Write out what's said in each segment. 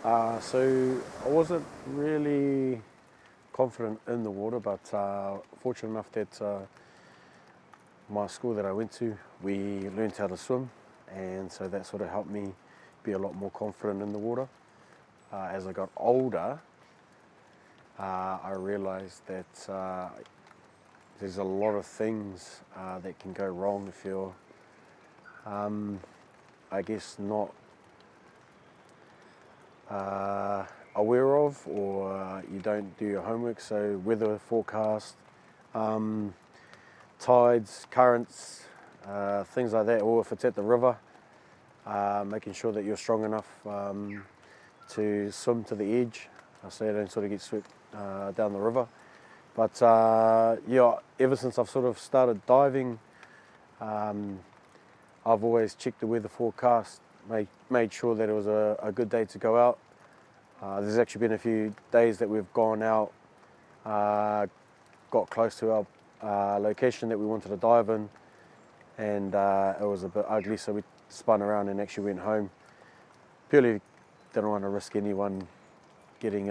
So I wasn't really confident in the water, but fortunate enough that my school that I went to, we learned how to swim, and so that sort of helped me be a lot more confident in the water. As I got older, I realised that there's a lot of things that can go wrong if you're, I guess, not aware of, or you don't do your homework. So weather forecast, tides, currents, things like that, or if it's at the river, making sure that you're strong enough to swim to the edge so you don't sort of get swept down the river. But yeah, ever since I've sort of started diving, I've always checked the weather forecast, made sure that it was a good day to go out. There's actually been a few days that we've gone out, got close to our location that we wanted to dive in, and it was a bit ugly, so we spun around and actually went home. Purely didn't want to risk anyone getting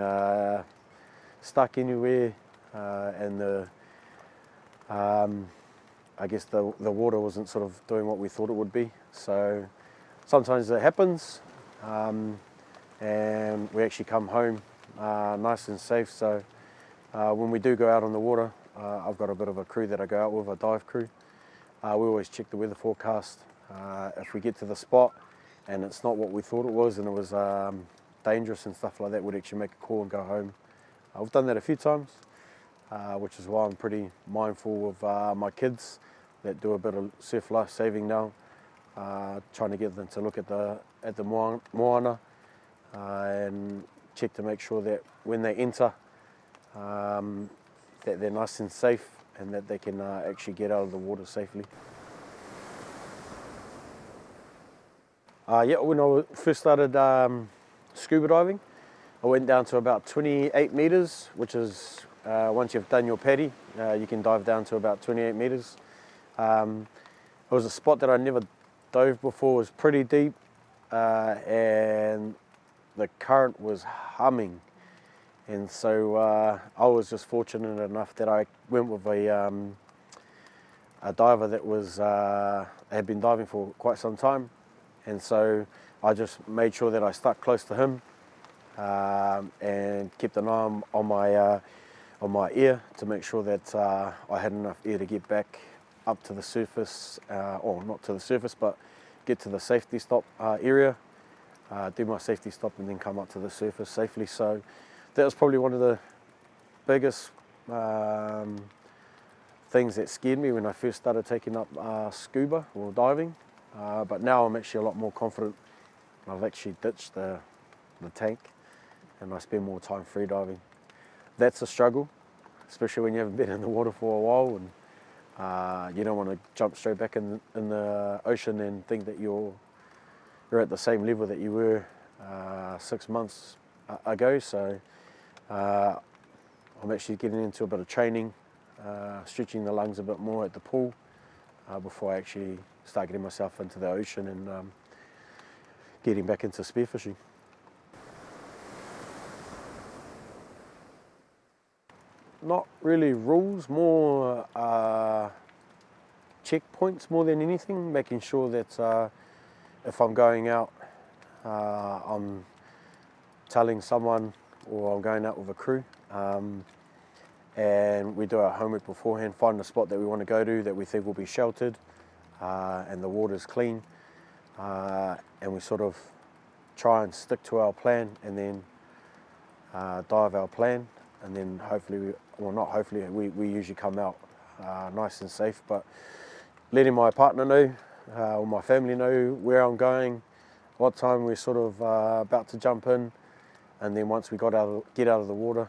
stuck anywhere, and I guess the water wasn't sort of doing what we thought it would be. So sometimes it happens, and we actually come home nice and safe. So when we do go out on the water, I've got a bit of a crew that I go out with, a dive crew. We always check the weather forecast. If we get to the spot and it's not what we thought it was, and it was dangerous and stuff like that, we'd actually make a call and go home. I've done that a few times, which is why I'm pretty mindful of my kids that do a bit of surf life saving now, trying to get them to look at the moana and check to make sure that when they enter, that they're nice and safe and that they can actually get out of the water safely. Yeah, when I first started scuba diving, I went down to about 28 metres, which is once you've done your PADI, you can dive down to about 28 metres. It was a spot that I never dove before. It was pretty deep, and the current was humming. And so I was just fortunate enough that I went with a diver that had been diving for quite some time. And so I just made sure that I stuck close to him and kept an eye on my ear to make sure that I had enough air to get back up to the surface, or not to the surface, but get to the safety stop area, do my safety stop, and then come up to the surface safely. So that was probably one of the biggest things that scared me when I first started taking up scuba or diving. But now I'm actually a lot more confident. I've actually ditched the tank and I spend more time free diving. That's a struggle, especially when you haven't been in the water for a while, and you don't want to jump straight back in the ocean and think that you're at the same level that you were 6 months ago. So I'm actually getting into a bit of training, stretching the lungs a bit more at the pool before I actually start getting myself into the ocean and getting back into spearfishing. Not really rules, more checkpoints more than anything, making sure that if I'm going out, I'm telling someone, or I'm going out with a crew, and we do our homework beforehand, find the spot that we want to go to that we think will be sheltered and the water's clean, and we sort of try and stick to our plan and then dive our plan, and then hopefully, we usually come out nice and safe. But letting my partner know or my family know where I'm going, what time we're sort of about to jump in, and then once we get out of the water,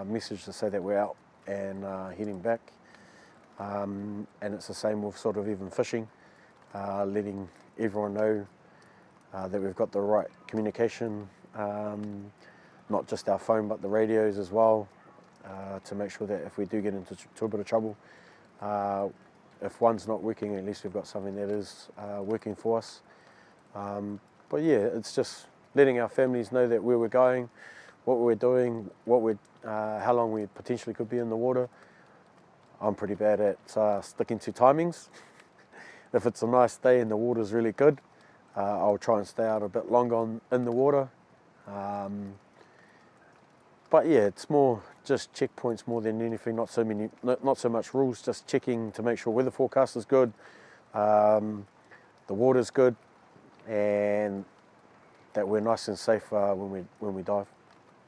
message to say that we're out and heading back. And it's the same with sort of even fishing, letting everyone know that we've got the right communication, not just our phone but the radios as well, to make sure that if we do get into a bit of trouble, if one's not working, at least we've got something that is working for us. But yeah, it's just letting our families know that where we're going, what we're doing, how long we potentially could be in the water. I'm pretty bad at sticking to timings. If it's a nice day and the water's really good, I'll try and stay out a bit longer in the water. But yeah, it's more just checkpoints more than anything, not so much rules, just checking to make sure weather forecast is good, the water's good, and that we're nice and safe when we dive.